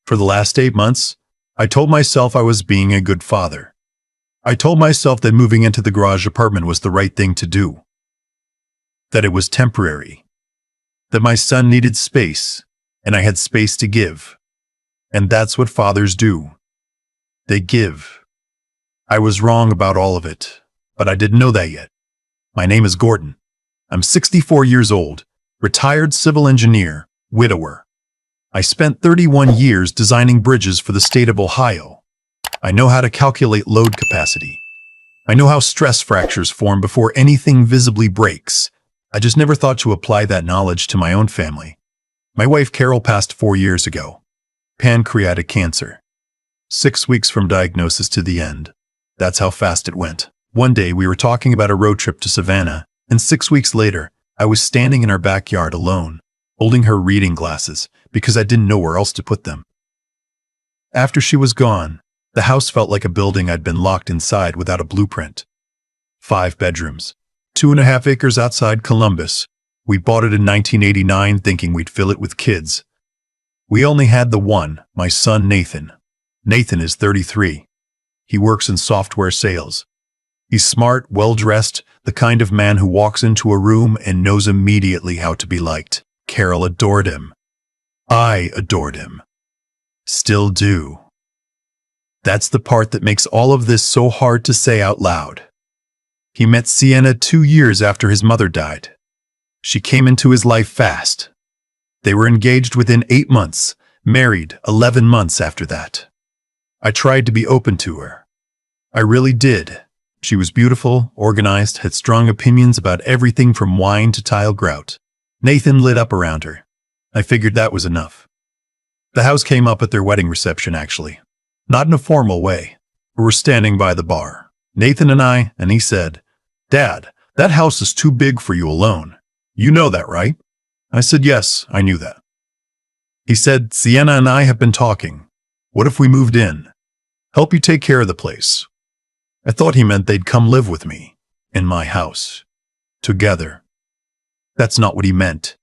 For the last 8 months, I told myself I was being a good father. I told myself that moving into the garage apartment was the right thing to do. That it was temporary. That my son needed space, and I had space to give. And that's what fathers do. They give. I was wrong about all of it, but I didn't know that yet. My name is Gordon. I'm 64 years old, retired civil engineer, widower. I spent 31 years designing bridges for the state of Ohio. I know how to calculate load capacity. I know how stress fractures form before anything visibly breaks. I just never thought to apply that knowledge to my own family. My wife Carol passed 4 years ago. Pancreatic cancer. 6 weeks from diagnosis to the end. That's how fast it went. One day we were talking about a road trip to Savannah, and 6 weeks later, I was standing in our backyard alone, holding her reading glasses because I didn't know where else to put them. After she was gone, the house felt like a building I'd been locked inside without a blueprint. 5 bedrooms, 2.5 acres outside Columbus. We bought it in 1989 thinking we'd fill it with kids. We only had the one, my son Nathan. Nathan is 33. He works in software sales. He's smart, well-dressed, the kind of man who walks into a room and knows immediately how to be liked. Carol adored him. I adored him. Still do. That's the part that makes all of this so hard to say out loud. He met Sienna 2 years after his mother died. She came into his life fast. They were engaged within 8 months, married 11 months after that. I tried to be open to her. I really did. She was beautiful, organized, had strong opinions about everything from wine to tile grout. Nathan lit up around her. I figured that was enough. The house came up at their wedding reception, actually. Not in a formal way. We were standing by the bar, Nathan and he said, "Dad, that house is too big for you alone. You know that, right?" I said, "Yes, I knew that." He said, "Sienna and I have been talking. What if we moved in? Help you take care of the place." I thought he meant they'd come live with me, in my house, together. That's not what he meant.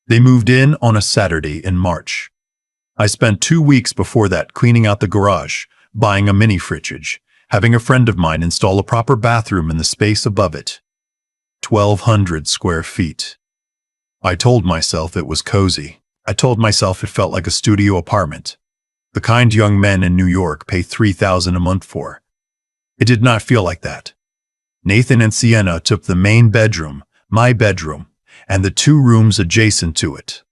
They moved in on a Saturday in March. I spent 2 weeks before that cleaning out the garage, buying a mini fridge, having a friend of mine install a proper bathroom in the space above it. 1,200 square feet. I told myself it was cozy. I told myself it felt like a studio apartment. The kind young men in New York pay $3,000 a month for. It did not feel like that. Nathan and Sienna took the main bedroom, my bedroom, and the 2 rooms adjacent to it.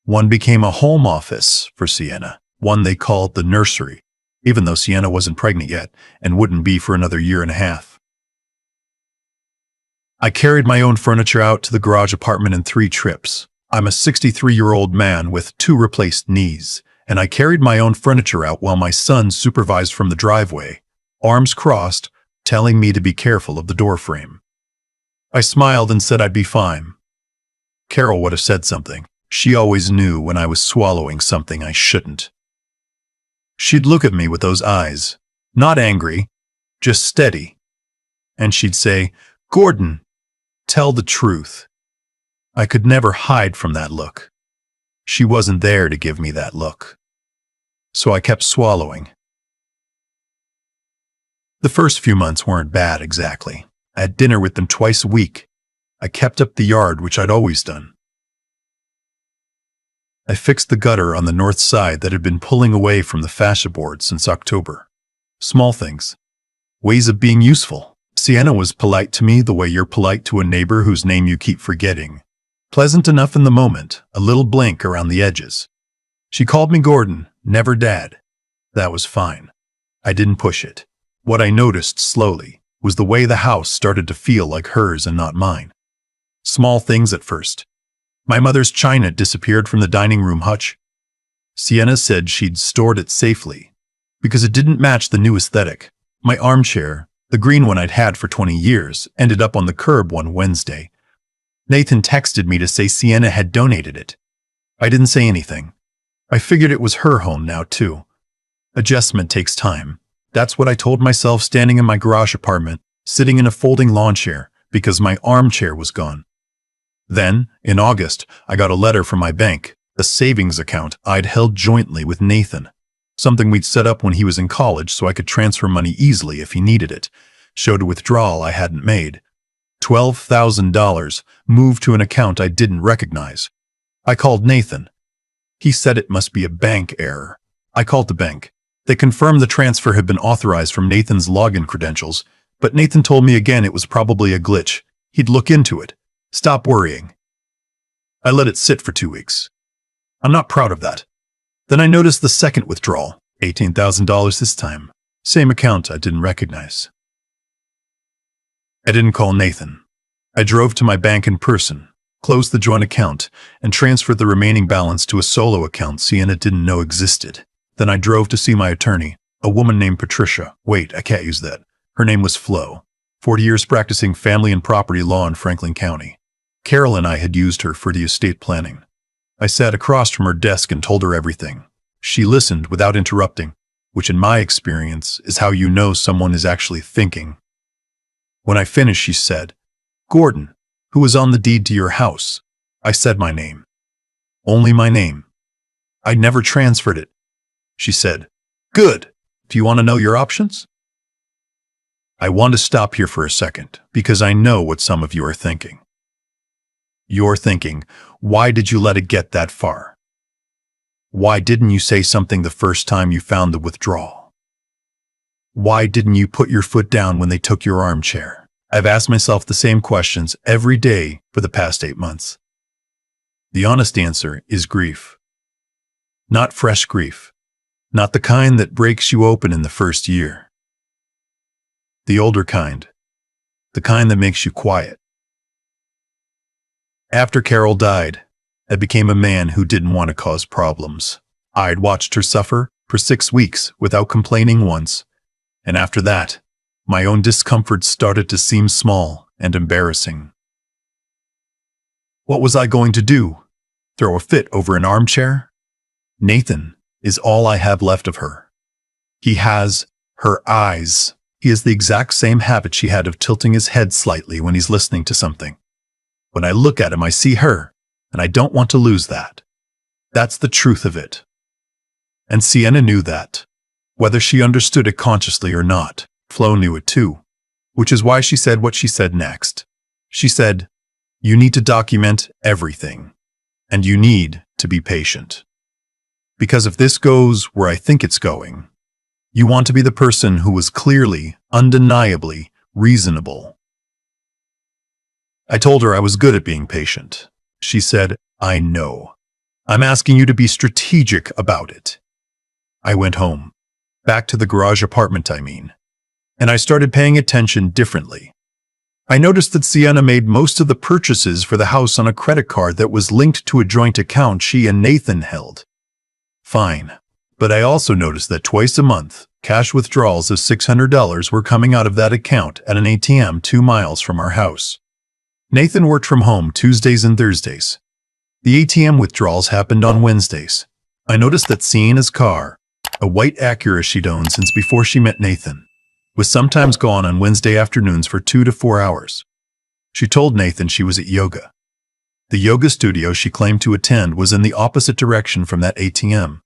One became a home office for Sienna, one they called the nursery, even though Sienna wasn't pregnant yet and wouldn't be for another 1.5 years. I carried my own furniture out to the garage apartment in 3 trips. I'm a 63-year-old man with 2 replaced knees, and I carried my own furniture out while my son supervised from the driveway, arms crossed, telling me to be careful of the door frame. I smiled and said I'd be fine. Carol would have said something. She always knew when I was swallowing something I shouldn't. She'd look at me with those eyes, not angry, just steady. And she'd say, "Gordon, tell the truth." I could never hide from that look. She wasn't there to give me that look. So I kept swallowing. The first few months weren't bad exactly. I had dinner with them twice a week. I kept up the yard, which I'd always done. I fixed the gutter on the north side that had been pulling away from the fascia board since October. Small things. Ways of being useful. Sienna was polite to me the way you're polite to a neighbor whose name you keep forgetting. Pleasant enough in the moment, a little blink around the edges. She called me Gordon, never Dad. That was fine. I didn't push it. What I noticed slowly was the way the house started to feel like hers and not mine. Small things at first. My mother's china disappeared from the dining room hutch. Sienna said she'd stored it safely because it didn't match the new aesthetic. My armchair, the green one I'd had for 20 years, ended up on the curb one Wednesday. Nathan texted me to say Sienna had donated it. I didn't say anything. I figured it was her home now, too. Adjustment takes time. That's what I told myself standing in my garage apartment, sitting in a folding lawn chair, because my armchair was gone. Then, in August, I got a letter from my bank, The savings account I'd held jointly with Nathan, something we'd set up when he was in college so I could transfer money easily if he needed it, showed a withdrawal I hadn't made. $12,000 moved to an account I didn't recognize. I called Nathan. He said it must be a bank error. I called the bank. They confirmed the transfer had been authorized from Nathan's login credentials, but Nathan told me again it was probably a glitch. He'd look into it. Stop worrying. I let it sit for 2 weeks. I'm not proud of that. Then I noticed the second withdrawal, $18,000 this time. Same account I didn't recognize. I didn't call Nathan. I drove to my bank in person, closed the joint account, and transferred the remaining balance to a solo account Sienna didn't know existed. Then I drove to see my attorney, a woman named Patricia. Wait, I can't use that. Her name was Flo. 40 years practicing family and property law in Franklin County. Carol and I had used her for the estate planning. I sat across from her desk and told her everything. She listened without interrupting, which in my experience is how you know someone is actually thinking. When I finished, she said, "Gordon, who was on the deed to your house?" I said my name. Only my name. I'd never transferred it. She said, "Good. Do you want to know your options?" I want to stop here for a second because I know what some of you are thinking. You're thinking, why did you let it get that far? Why didn't you say something the first time you found the withdrawal? Why didn't you put your foot down when they took your armchair? I've asked myself the same questions every day for the past 8 months. The honest answer is grief. Not fresh grief. Not the kind that breaks you open in the first year. The older kind. The kind that makes you quiet. After Carol died, I became a man who didn't want to cause problems. I'd watched her suffer for 6 weeks without complaining once, and after that, my own discomfort started to seem small and embarrassing. What was I going to do? Throw a fit over an armchair? Nathan is all I have left of her. He has her eyes. He has the exact same habit she had of tilting his head slightly when he's listening to something. When I look at him, I see her, and I don't want to lose that. That's the truth of it. And Sienna knew that. Whether she understood it consciously or not, Flo knew it too, which is why she said what she said next. She said, "You need to document everything, and you need to be patient. Because if this goes where I think it's going, you want to be the person who was clearly, undeniably reasonable." I told her I was good at being patient. She said, "I know. I'm asking you to be strategic about it." I went home. Back to the garage apartment, I mean. And I started paying attention differently. I noticed that Sienna made most of the purchases for the house on a credit card that was linked to a joint account she and Nathan held. Fine. But I also noticed that twice a month, cash withdrawals of $600 were coming out of that account at an ATM 2 miles from our house. Nathan worked from home Tuesdays and Thursdays. The ATM withdrawals happened on Wednesdays. I noticed that Sienna's car, a white Acura she'd owned since before she met Nathan, was sometimes gone on Wednesday afternoons for 2 to 4 hours. She told Nathan she was at yoga. The yoga studio she claimed to attend was in the opposite direction from that ATM.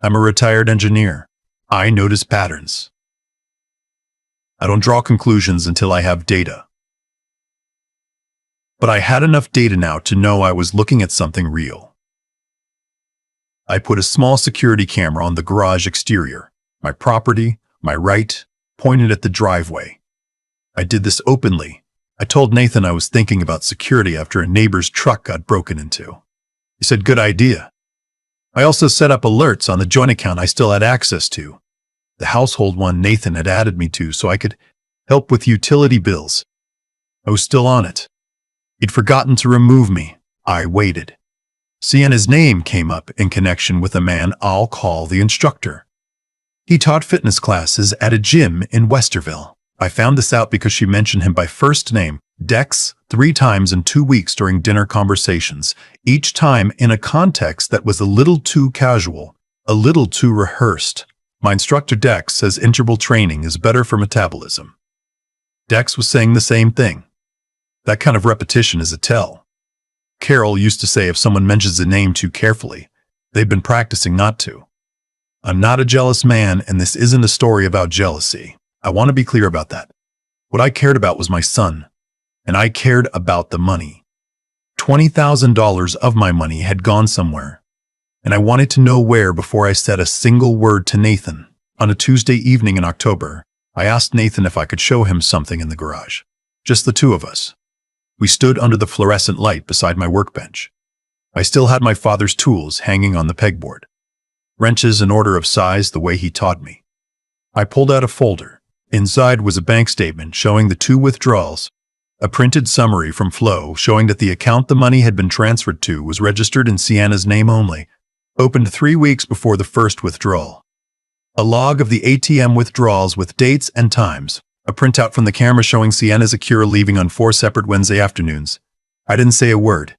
I'm a retired engineer. I notice patterns. I don't draw conclusions until I have data. But I had enough data now to know I was looking at something real. I put a small security camera on the garage exterior, my property, my right, pointed at the driveway. I did this openly. I told Nathan I was thinking about security after a neighbor's truck got broken into. He said, "Good idea." I also set up alerts on the joint account I still had access to, the household one Nathan had added me to so I could help with utility bills. I was still on it. He'd forgotten to remove me. I waited. Sienna's name came up in connection with a man I'll call the instructor. He taught fitness classes at a gym in Westerville. I found this out because she mentioned him by first name, Dex, 3 times in 2 weeks during dinner conversations, each time in a context that was a little too casual, a little too rehearsed. My instructor Dex says interval training is better for metabolism. Dex was saying the same thing. That kind of repetition is a tell. Carol used to say if someone mentions a name too carefully, they've been practicing not to. I'm not a jealous man, and this isn't a story about jealousy. I want to be clear about that. What I cared about was my son, and I cared about the money. $20,000 of my money had gone somewhere, and I wanted to know where before I said a single word to Nathan. On a Tuesday evening in October, I asked Nathan if I could show him something in the garage. Just the two of us. We stood under the fluorescent light beside my workbench. I still had my father's tools hanging on the pegboard. Wrenches in order of size the way he taught me. I pulled out a folder. Inside was a bank statement showing the 2 withdrawals, a printed summary from Flo showing that the account the money had been transferred to was registered in Sienna's name only, opened 3 weeks before the first withdrawal. A log of the ATM withdrawals with dates and times, a printout from the camera showing Sienna's Acura leaving on 4 separate Wednesday afternoons. I didn't say a word.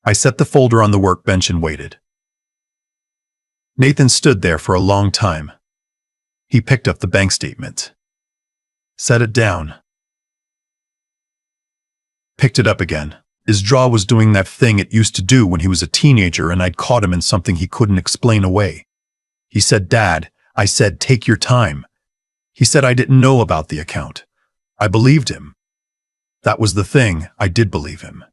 I set the folder on the workbench and waited. Nathan stood there for a long time. He picked up the bank statement. Set it down. Picked it up again. His jaw was doing that thing it used to do when he was a teenager and I'd caught him in something he couldn't explain away. He said, "Dad," I said, "take your time." He said I didn't know about the account. I believed him. That was the thing, I did believe him.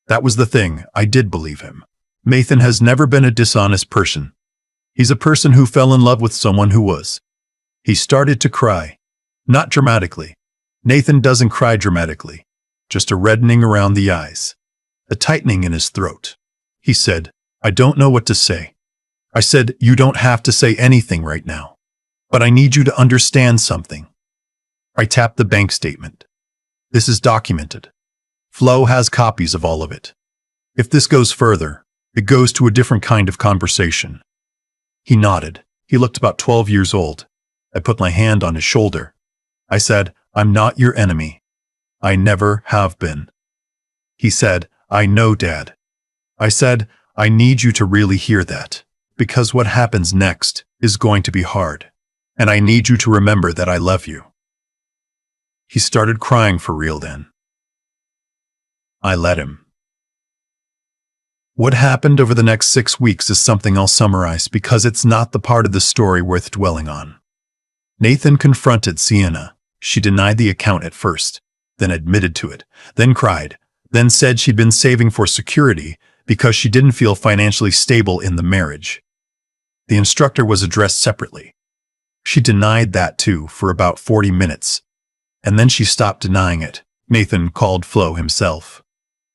That was the thing, I did believe him. Nathan has never been a dishonest person. He's a person who fell in love with someone who was. He started to cry. Not dramatically. Nathan doesn't cry dramatically. Just a reddening around the eyes. A tightening in his throat. He said, "I don't know what to say." I said, "You don't have to say anything right now. But I need you to understand something." I tapped the bank statement. This is documented. Flo has copies of all of it. If this goes further, it goes to a different kind of conversation. He nodded. He looked about 12 years old. I put my hand on his shoulder. I said, "I'm not your enemy. I never have been." He said, "I know, Dad." I said, "I need you to really hear that, because what happens next is going to be hard. And I need you to remember that I love you." He started crying for real then. I let him. What happened over the next 6 weeks is something I'll summarize because it's not the part of the story worth dwelling on. Nathan confronted Sienna. She denied the account at first, then admitted to it, then cried, then said she'd been saving for security because she didn't feel financially stable in the marriage. The instructor was addressed separately. She denied that too for about 40 minutes, and then she stopped denying it. Nathan called Flo himself.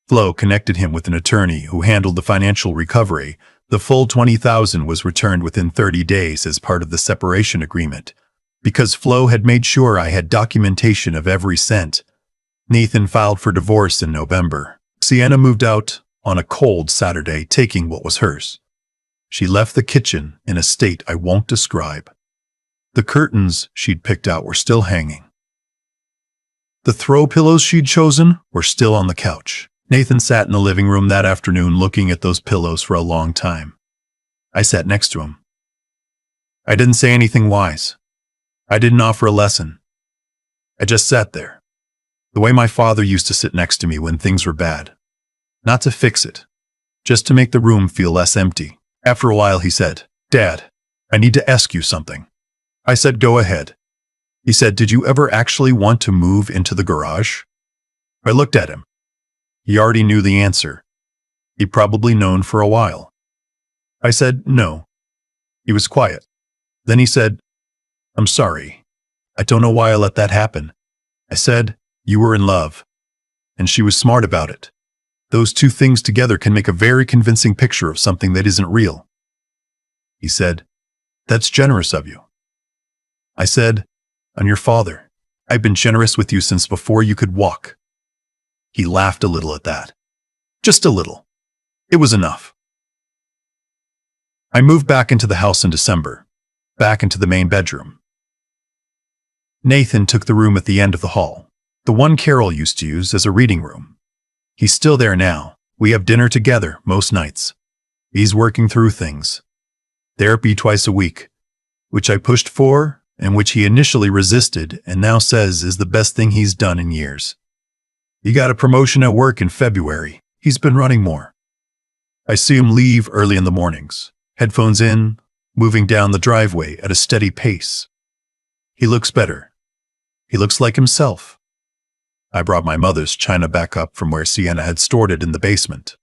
Flo connected him with an attorney who handled the financial recovery. The full $20,000 was returned within 30 days as part of the separation agreement, because Flo had made sure I had documentation of every cent. Nathan filed for divorce in November. Sienna moved out on a cold Saturday, taking what was hers. She left the kitchen in a state I won't describe. The curtains she'd picked out were still hanging. The throw pillows she'd chosen were still on the couch. Nathan sat in the living room that afternoon looking at those pillows for a long time. I sat next to him. I didn't say anything wise. I didn't offer a lesson. I just sat there, the way my father used to sit next to me when things were bad. Not to fix it, just to make the room feel less empty. After a while he said, "Dad, I need to ask you something." I said, "Go ahead." He said, "Did you ever actually want to move into the garage?" I looked at him. He already knew the answer. He'd probably known for a while. I said, "No." He was quiet. Then he said, "I'm sorry. I don't know why I let that happen." I said, "You were in love." And she was smart about it. Those two things together can make a very convincing picture of something that isn't real. He said, "That's generous of you." I said, "I'm your father. I've been generous with you since before you could walk." He laughed a little at that. Just a little. It was enough. I moved back into the house in December, back into the main bedroom. Nathan took the room at the end of the hall, the one Carol used to use as a reading room. He's still there now. We have dinner together most nights. He's working through things. Therapy twice a week, which I pushed for and which he initially resisted and now says is the best thing he's done in years. He got a promotion at work in February. He's been running more. I see him leave early in the mornings, headphones in, moving down the driveway at a steady pace. He looks better. He looks like himself. I brought my mother's china back up from where Sienna had stored it in the basement.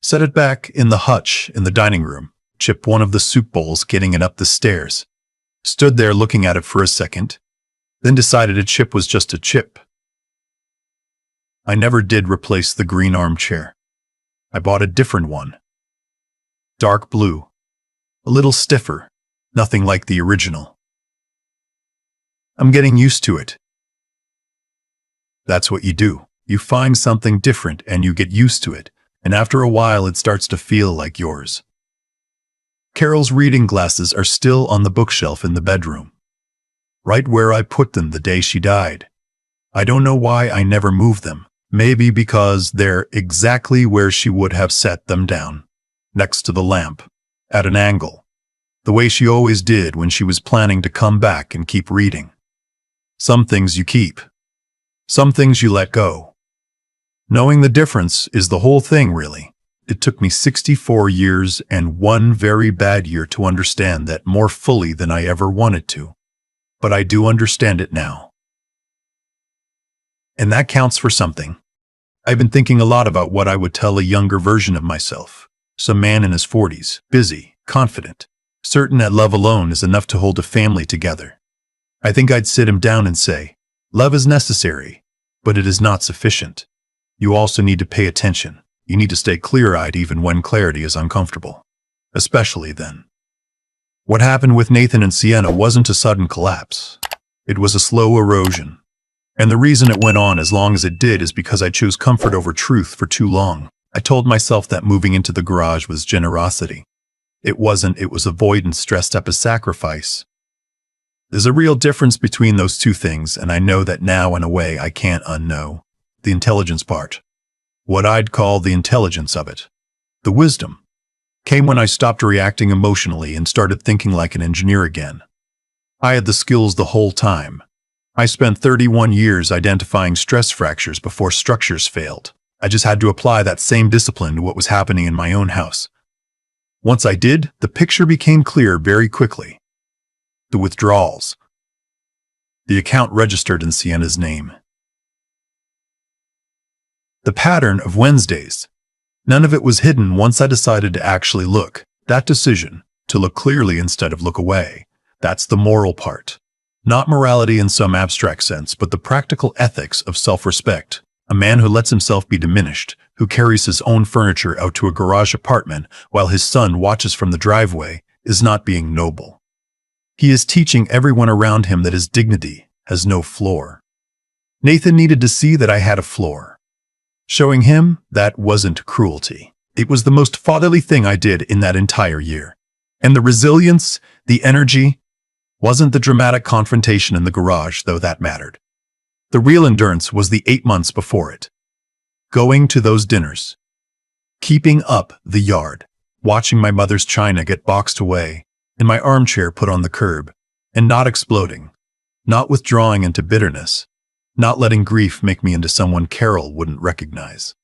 Set it back in the hutch in the dining room, chipped one of the soup bowls getting it up the stairs. Stood there looking at it for a second, then decided a chip was just a chip. I never did replace the green armchair. I bought a different one. Dark blue. A little stiffer. Nothing like the original. I'm getting used to it. That's what you do. You find something different and you get used to it, and after a while it starts to feel like yours. Carol's reading glasses are still on the bookshelf in the bedroom, right where I put them the day she died. I don't know why I never moved them. Maybe because they're exactly where she would have set them down, next to the lamp, at an angle, the way she always did when she was planning to come back and keep reading. Some things you keep. Some things you let go. Knowing the difference is the whole thing, really. It took me 64 years and one very bad year to understand that more fully than I ever wanted to. But I do understand it now. And that counts for something. I've been thinking a lot about what I would tell a younger version of myself. Some man in his 40s, busy, confident, certain that love alone is enough to hold a family together. I think I'd sit him down and say, love is necessary, but it is not sufficient. You also need to pay attention. You need to stay clear-eyed even when clarity is uncomfortable. Especially then. What happened with Nathan and Sienna wasn't a sudden collapse. It was a slow erosion. And the reason it went on as long as it did is because I chose comfort over truth for too long. I told myself that moving into the garage was generosity. It wasn't, it was avoidance dressed up as sacrifice. There's a real difference between those two things, and I know that now in a way I can't unknow. The intelligence part. What I'd call the intelligence of it. The wisdom. Came when I stopped reacting emotionally and started thinking like an engineer again. I had the skills the whole time. I spent 31 years identifying stress fractures before structures failed. I just had to apply that same discipline to what was happening in my own house. Once I did, the picture became clear very quickly. The withdrawals. The account registered in Sienna's name. The pattern of Wednesdays. None of it was hidden once I decided to actually look. That decision, to look clearly instead of look away, that's the moral part. Not morality in some abstract sense, but the practical ethics of self-respect. A man who lets himself be diminished, who carries his own furniture out to a garage apartment while his son watches from the driveway, is not being noble. He is teaching everyone around him that his dignity has no floor. Nathan needed to see that I had a floor. Showing him that wasn't cruelty. It was the most fatherly thing I did in that entire year. And the resilience, the energy, wasn't the dramatic confrontation in the garage, though that mattered. The real endurance was the 8 months before it. Going to those dinners. Keeping up the yard. Watching my mother's china get boxed away, and my armchair put on the curb, and not exploding. Not withdrawing into bitterness. Not letting grief make me into someone Carol wouldn't recognize.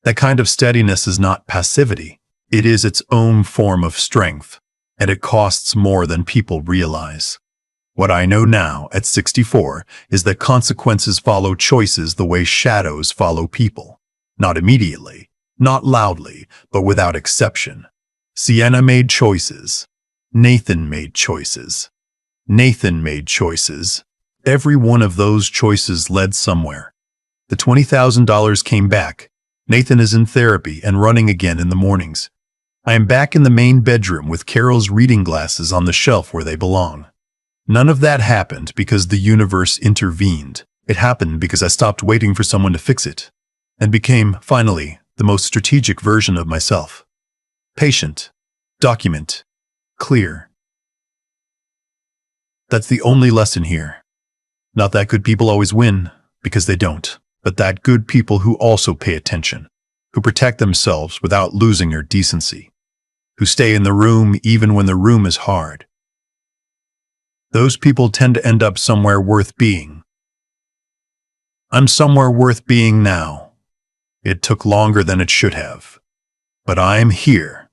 That kind of steadiness is not passivity. It is its own form of strength. And it costs more than people realize. What I know now, at 64, is that consequences follow choices the way shadows follow people. Not immediately, not loudly, but without exception. Sienna made choices. Nathan made choices. Nathan made choices. Every one of those choices led somewhere. The $20,000 came back. Nathan is in therapy and running again in the mornings. I am back in the main bedroom with Carol's reading glasses on the shelf where they belong. None of that happened because the universe intervened. It happened because I stopped waiting for someone to fix it, and became, finally, the most strategic version of myself. Patient. Document. Clear. That's the only lesson here. Not that good people always win, because they don't, but that good people who also pay attention, who protect themselves without losing their decency, who stay in the room even when the room is hard. Those people tend to end up somewhere worth being. I'm somewhere worth being now. It took longer than it should have. But I'm here.